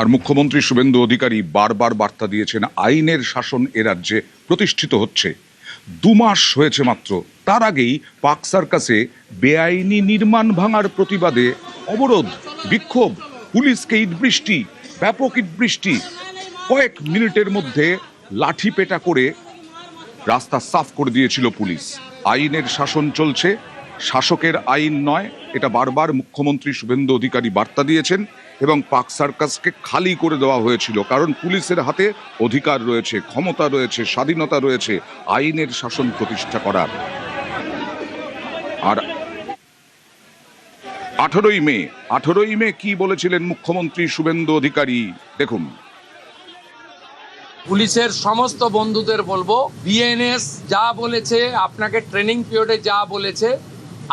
আর মুখ্যমন্ত্রী শুভেন্দু অধিকারী বারবার বার্তা দিয়েছেন, আইনের শাসন এ রাজ্যে প্রতিষ্ঠিত হচ্ছে। 2 মাস হয়েছে মাত্র, তার আগেই পাক সার্কাসে বেআইনি নির্মাণ ভাঙার প্রতিবাদে অবরোধ, বিক্ষোভ, পুলিশকে ইটবৃষ্টি, ব্যাপক ইটবৃষ্টি, কয়েক মিনিটের মধ্যে লাঠি পেটা করে রাস্তা সাফ করে দিয়েছিল পুলিশ। আইনের শাসন চলছে, শাসকের আইন নয়, এটা বারবার মুখ্যমন্ত্রী শুভেন্দু অধিকারী বার্তা দিয়েছেন। এবং পাক সার্কাসকে খালি করে দেওয়া হয়েছিল, কারণ পুলিশের হাতে অধিকার রয়েছে, ক্ষমতা রয়েছে, স্বাধীনতা রয়েছে আইনের শাসন প্রতিষ্ঠা করার। আর 18ই মে কি বলেছিলেন মুখ্যমন্ত্রী শুভেন্দু অধিকারী দেখুন। পুলিশের সমস্ত বন্ধুদের বলবো, বিএনএস যা বলেছে, আপনাকে ট্রেনিং পিরিয়ডে যা বলেছে,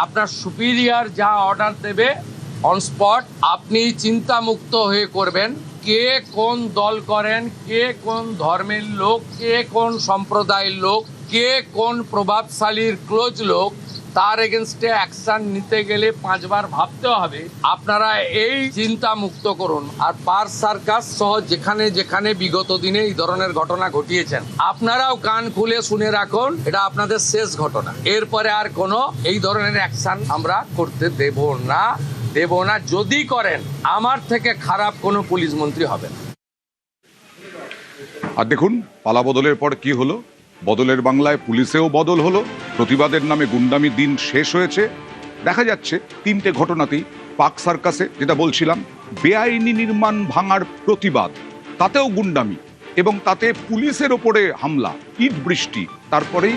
আপনার সুপিরিয়র যা অর্ডার দেবে অন স্পট আপনি চিন্তামুক্ত হয়ে করবেন। কে কোন দল করেন, কে কোন ধর্মের লোক, কে কোন সম্প্রদায়ের লোক, কে কোন প্রভাবশালীর ক্লোজ লোক, তার এগেনস্টে অ্যাকশন নিতে গেলে 5 বার ভাবতে হবে। আপনারা এই চিন্তা মুক্ত করুন। আর পাক সার্কাস সহ যেখানে যেখানে বিগত দিনে এই ধরনের ঘটনা ঘটিয়েছেন, আপনারাও কান খুলে শুনে রাখুন, এটা আপনাদের শেষ ঘটনা। এরপরে আর কোনো এই ধরনের অ্যাকশন আমরা করতে দেব না। যদি করেন, আমার থেকে খারাপ কোনো পুলিশ মন্ত্রী হবে না। আর দেখুন পালা বদলের পর কি হলো, বদলের বাংলায় পুলিশেও বদল হলো, প্রতিবাদের নামে গুন্ডামি দিন শেষ হয়েছে। দেখা যাচ্ছে 3টে ঘটনাতেই পাক সার্কাসে, যেটা বলছিলাম, বেআইনি নির্মাণ ভাঙার প্রতিবাদ, তাতেও গুন্ডামি, এবং তাতে পুলিশের ওপরে হামলা, ইট বৃষ্টি, তারপরেই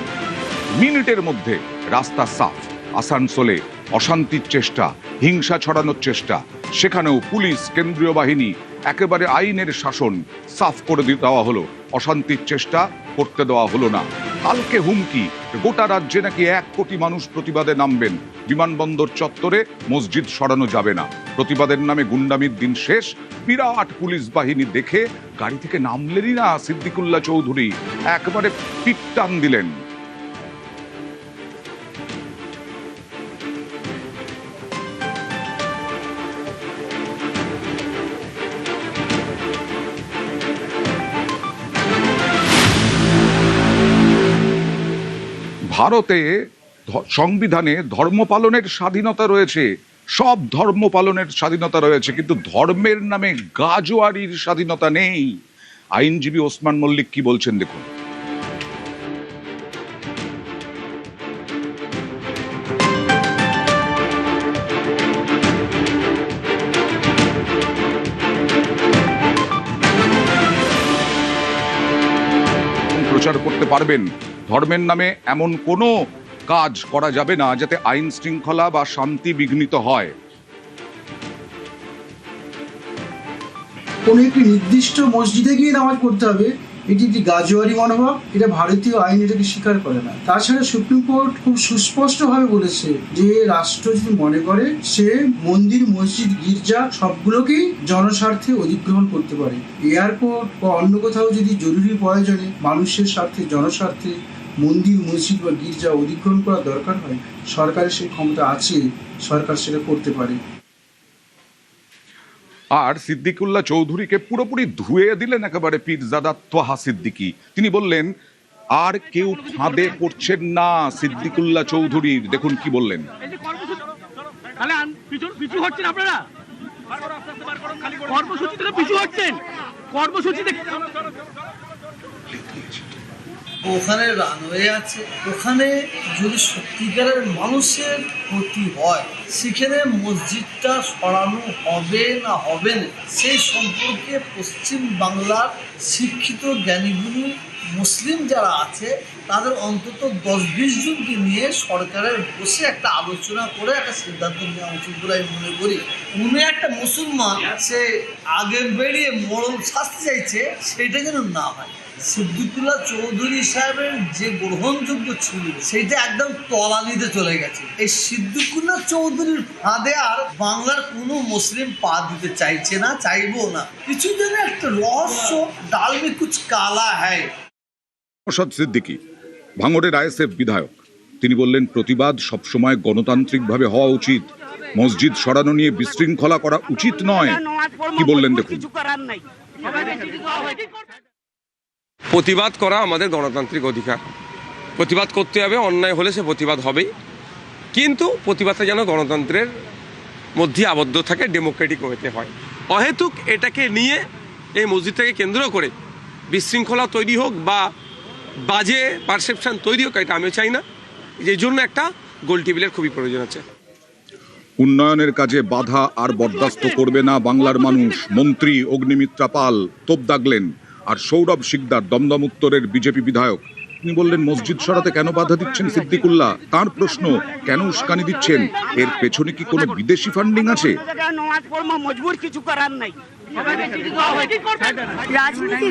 মিনিটের মধ্যে রাস্তা সাফ। আসানসোলে অশান্তির চেষ্টা, হিংসা ছড়ানোর চেষ্টা, সেখানেও পুলিশ, কেন্দ্রীয় বাহিনী একেবারে আইনের শাসন সাফ করে দেওয়া হলো, অশান্তির চেষ্টা করতে দেওয়া হলো না। কালকে হুমকি, গোটা রাজ্যে নাকি 1 কোটি মানুষ প্রতিবাদে নামবেন, বিমানবন্দর চত্বরে মসজিদ সরানো যাবে না। প্রতিবাদের নামে গুন্ডামির দিন শেষ। বিরাট পুলিশ বাহিনী দেখে গাড়ি থেকে নামলেনই না সিদ্দিকুল্লাহ চৌধুরী, একবারে পিঠ টান দিলেন। ভারতে সংবিধানে ধর্ম পালনের স্বাধীনতা রয়েছে, সব ধর্ম পালনের স্বাধীনতা রয়েছে, কিন্তু ধর্মের নামে গাজোয়ারির স্বাধীনতা নেই। আইনজীবী ওসমান মল্লিক কি বলছেন দেখুন। প্রচার করতে পারবেন, ধর্মের নামে এমন কোনো কাজ করা যাবে না যাতে আইন শৃঙ্খলা বা শান্তি বিঘ্নিত হয়। কোনো একটি নির্দিষ্ট মসজিদে গিয়ে নামাজ পড়তে হবে, এটি একটি গাজোয়ারি মনোভাব, এটা ভারতীয় আইন এটাকে স্বীকার করে না। তাছাড়া সুপ্রিম কোর্ট খুব সুস্পষ্টভাবে বলেছে যে রাষ্ট্র যদি মনে করে সে মন্দির, মসজিদ, গির্জা সবগুলোকেই জনস্বার্থে অধিগ্রহণ করতে পারে। এয়ারপোর্ট বা অন্য কোথাও যদি জরুরি প্রয়োজনে মানুষের স্বার্থে, জনস্বার্থে মন্দির, মসজিদ বা গির্জা অধিগ্রহণ করা দরকার হয়, সরকারের সেই ক্ষমতা আছে, সরকার সেটা করতে পারে। আর সিদ্দিকুল্লাহ চৌধুরীকে পুরোপুরি ধুয়ে দিলেন একেবারে পীরজাদা তোহা সিদ্দিকী। তিনি বললেন আর কেউ ফাঁদে পড়ছেন না সিদ্দিকুল্লাহ চৌধুরীর। দেখুন কি বললেন। ওখানে রানওয়ে আছে, ওখানে যদি সত্যিকারের মানুষের ক্ষতি হয় সেখানে মসজিদটা সরানো হবে না হবে না, সেই সম্পর্কে পশ্চিম বাংলার শিক্ষিত জ্ঞানীগুণী মুসলিম যারা আছে তাদের অন্তত 10-20 জনকে নিয়ে সরকারের বসে একটা আলোচনা করে একটা সিদ্ধান্ত নেওয়া উচিত বলে আমি মনে করি। উনি একটা মুসলমান, সে আগে বেরিয়ে মরণ শাস্তি চাইছে, সেটা যেন না হয়। সিদ্দিকুল্লাহ চৌধুরী সাহেবের যে গ্রহণযোগ্য ছিল সেইটা একদম তলানিতে চলে গেছে। এই সিদ্দিকুল্লাহ চৌধুরীর ফাঁদে আর বাংলার কোনো মুসলিম পা দিতে চাইছে না, চাইবো না। কিছু যেন একটা রহস্য, ডাল মে কুছ কালা হ্যায়। নওশাদ সিদ্দিকী ভাঙড়ের আইএসএফ বিধায়ক, তিনি বললেন প্রতিবাদ সবসময় গণতান্ত্রিকভাবে হওয়া উচিত, মসজিদ সরানো নিয়ে বিশৃঙ্খলা করা উচিত নয়। কি বললেন দেখুন। প্রতিবাদ করা আমাদের গণতান্ত্রিক অধিকার, প্রতিবাদ করতে হবে, অন্যায় হলে সে প্রতিবাদ হবেই, কিন্তু প্রতিবাদটা যেন গণতন্ত্রের মধ্যে আবদ্ধ থাকে, ডেমোক্রেটিক হতে হয়। অহেতুক এটাকে নিয়ে এই মসজিদটাকে কেন্দ্র করে বিশৃঙ্খলা তৈরি হোক বা বাজে পারসেপশন তৈরি হোক, এটা আমি চাই না। এই জন্য একটা গোল টেবিলের খুবই প্রয়োজন আছে। উন্নয়নের কাজে বাধা আর বরদাস্ত করবে না বাংলার মানুষ, মন্ত্রী অগ্নিমিত্রা পাল তোপ দাগলেন। আর সৌরভ শিকদার দমদম উত্তরের বিজেপি বিধায়ক, তিনি বললেন মসজিদ সরাতে কেন বাধা দিচ্ছেন সিদ্দিকুল্লাহ? তার প্রশ্ন, কেন উস্কানি দিচ্ছেন? এর পেছনে কি কোনো বিদেশি ফান্ডিং আছে?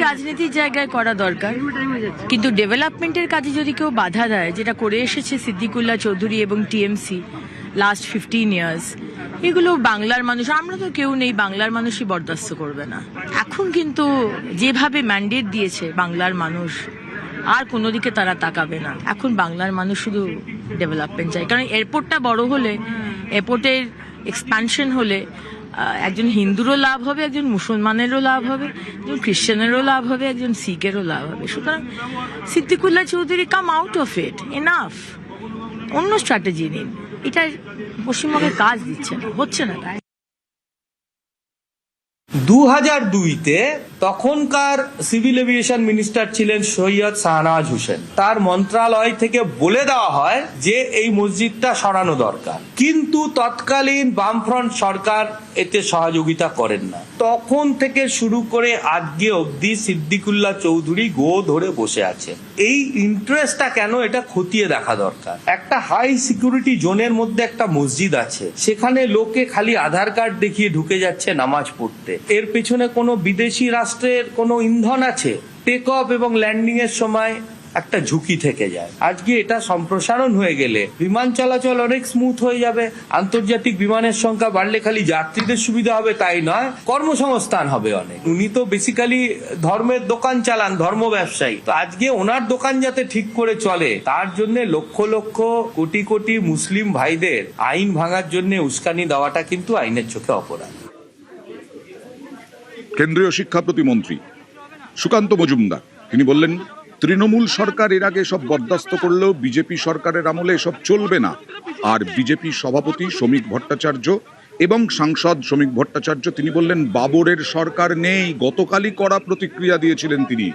রাজনীতির জায়গায় করা দরকার, কিন্তু ডেভেলপমেন্টের কাজে যদি কেউ বাধা দেয়, যেটা করে এসেছে সিদ্দিকুল্লাহ চৌধুরী এবং টিএমসি লাস্ট 15 ইয়ার্স, এগুলো বাংলার মানুষ, আমরা তো কেউ নেই, বাংলার মানুষই বরদাস্ত করবে না। এখন কিন্তু যেভাবে ম্যান্ডেট দিয়েছে বাংলার মানুষ, আর কোনো দিকে তারা তাকাবে না। এখন বাংলার মানুষ শুধু ডেভেলপমেন্ট চাই, কারণ এয়ারপোর্টটা বড় হলে, এয়ারপোর্টের এক্সপ্যানশন হলে একজন হিন্দুরও লাভ হবে, একজন মুসলমানেরও লাভ হবে, একজন খ্রিশ্চানেরও লাভ হবে, একজন শিখেরও লাভ হবে। সুতরাং Siddiqullah Chowdhury, come out of it, enough, অন্য স্ট্র্যাটেজি নিন। এটা পশ্চিমবঙ্গে কাজ দিচ্ছে না, হচ্ছে না। 2002-তে তখনকার সিভিল এভিয়েশন মিনিস্টার ছিলেন সৈয়দ শাহনওয়াজ হোসেন। তার মন্ত্রণালয় থেকে বলে দেওয়া হয় যে এই মসজিদটা সরানো দরকার, কিন্তু তৎকালীন বামফ্রন্ট সরকার এতে সহযোগিতা করেন না। তখন থেকে শুরু করে আজকে অবধি সিদ্দিকুল্লাহ চৌধুরী গো ধরে বসে আছে। এই ইন্টারেস্টটা কেন, এটা খতিয়ে দেখা দরকার। একটা হাই সিকিউরিটি জোনের মধ্যে একটা মসজিদ আছে, সেখানে লোকে খালি আধার কার্ড দেখিয়ে ঢুকে যাচ্ছে নামাজ পড়তে। এর পেছনে কোনো বিদেশি রাষ্ট্রের কোনো ইন্ধন আছে? টেক অফ এবং ল্যান্ডিং এর সময় একটা ঝুঁকি থেকে যায়। আজকে এটা সম্প্রসারণ হয়ে গেলে বিমান চলাচল অনেক স্মুথ হয়ে যাবে। আন্তর্জাতিক বিমানের সংখ্যা বাড়লে খালি যাত্রীদের সুবিধা হবে তাই নয়, কর্মসংস্থান হবে অনেক। উনি তো বেসিক্যালি ধর্মের দোকান চালান, ধর্ম ব্যবসায়ী। তো আজকে ওনার দোকান যাতে ঠিক করে চলে, তার জন্য লক্ষ লক্ষ কোটি কোটি মুসলিম ভাইদের আইন ভাঙার জন্য উস্কানি দেওয়াটা কিন্তু আইনের চোখে অপরাধ। কেন্দ্রীয় শিক্ষা প্রতিমন্ত্রী সুকান্ত মজুমদার, তিনি বললেন তৃণমূল সরকার এর আগে সব বরদাস্ত করলেও বিজেপি সরকারের আমলে এসব চলবে না। আর বিজেপি সভাপতি শ্রমিক ভট্টাচার্য এবং সাংসদ শ্রমিক ভট্টাচার্য, তিনি বললেন বাবরের সরকার নেই, গতকালই কড়া প্রতিক্রিয়া দিয়েছিলেন তিনি।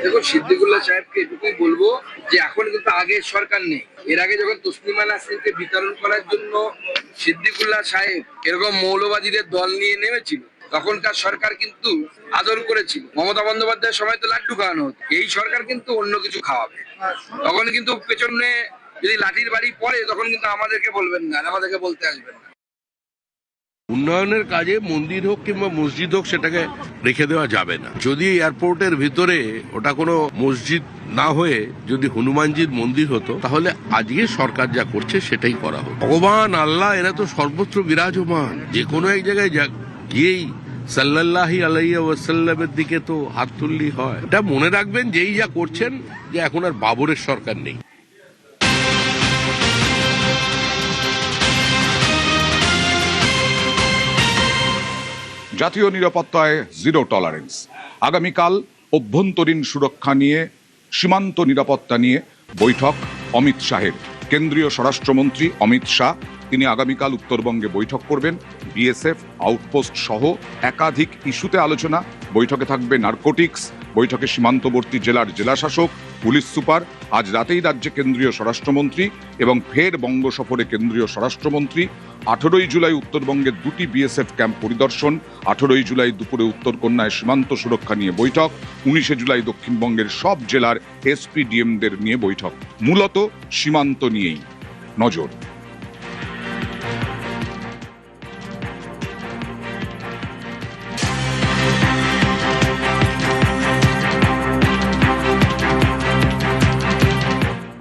দেখুন, সিদ্দিকুল্লাহ সাহেবকে এটুকুই বলবো যে এখন কিন্তু আগের সরকার নেই। এর আগে যখন তসলিমা নাসরিনকে বিতরণ করার জন্য সিদ্দিকুল্লাহ সাহেব এরকম মৌলবাদীদের দল নিয়ে নেমেছিল, তখনকার সরকার কিন্তু আদর করেছিল। মমতা বন্দ্যোপাধ্যায়ের সময় তো লাড্ডু খাওয়ানো হতো, এই সরকার কিন্তু অন্য কিছু খাওয়াবে। তখন কিন্তু পেছনে যদি লাঠির বাড়ি পড়ে, তখন কিন্তু আমাদেরকে বলবেন না, আমাদেরকে বলতে আসবেন না। উন্নয়নের কাজে মন্দির হোক কিংবা মসজিদ হোক, সেটাকে রেখে দেওয়া যাবে না। যদি এয়ারপোর্টের ভিতরে ওটা কোনো মসজিদ না হয়ে যদি হনুমানজির মন্দির হতো, তাহলে আজকে সরকার যা করছে সেটাই করা হতো। ভগবান আল্লাহ এরা তো সর্বত্র বিরাজমান, যে কোনো এক জায়গায় গিয়েই সাল্লাল্লাহু আলাইহি ওয়াসাল্লামের দিকে তো হাত তুললেই হয়। এটা মনে রাখবেন, যেই যা করছেন, যে এখন আর বাবরের সরকার নেই। জাতীয় নিরাপত্তায় জিরো টলারেন্স। আগামীকাল অভ্যন্তরীণ সুরক্ষা নিয়ে, সীমান্ত নিরাপত্তা নিয়ে বৈঠক অমিত শাহের। কেন্দ্রীয় স্বরাষ্ট্রমন্ত্রী অমিত শাহ, তিনি আগামীকাল উত্তরবঙ্গে বৈঠক করবেন। বিএসএফ আউটপোস্ট সহ একাধিক ইস্যুতে আলোচনা। বৈঠকে থাকবে নারকোটিক্স, বৈঠকে সীমান্তবর্তী জেলার জেলাশাসক, পুলিশ সুপার। আজ রাতেই রাজ্যে কেন্দ্রীয় স্বরাষ্ট্রমন্ত্রী এবং ফের বঙ্গ সফরে কেন্দ্রীয় স্বরাষ্ট্রমন্ত্রী। 18ই জুলাই উত্তরবঙ্গের 2টি বিএসএফ ক্যাম্প পরিদর্শন। 18ই জুলাই দুপুরে উত্তরকন্যায় সীমান্ত সুরক্ষা নিয়ে বৈঠক। 19শে জুলাই দক্ষিণবঙ্গের সব জেলার এসপি ডিএমদের নিয়ে বৈঠক। মূলত সীমান্ত নিয়েই নজর।